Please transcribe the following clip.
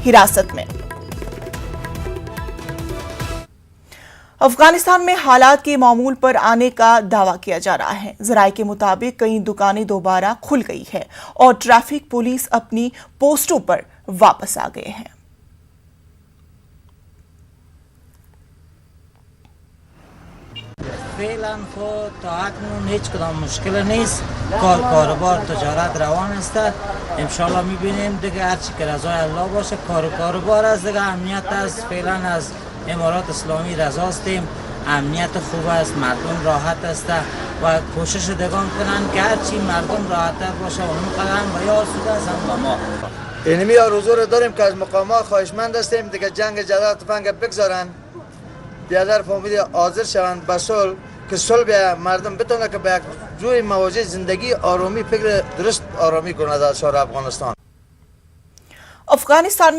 हिरासत में। अफगानिस्तान में हालात के मामूल पर आने का दावा किया जा रहा है। जराये के मुताबिक कई दुकानें दोबारा खुल गई है और ट्रैफिक पुलिस अपनी पोस्टों पर वापस आ गए हैं। فعلا خود تا اکنون هیچ کدام مشکل نیست. کاروبار تجارت روان است. انشالله میبینیم دیگه هرچی که رضای الله باشه. کاروبار است دیگه، امنیت است. فعلا از امارات اسلامی رضاستیم. امنیت خوب است، مردم راحت است و کوشش دیگان کنن که هرچی مردم راحت‌تر باشه و اون قدم و یا آسوده است هم ما. اینمی آرزو رو داریم که از مقامات خواهشمند هستیم دیگه جنگ جدال تفنگ بگذارن، بیادر فامیلی حاضر شوند به صلح، که صلح به مردم بتونه که به یک جوی مواجه زندگی آرامی، فکر درست آرامی کنه در شهر افغانستان. अफगानिस्तान में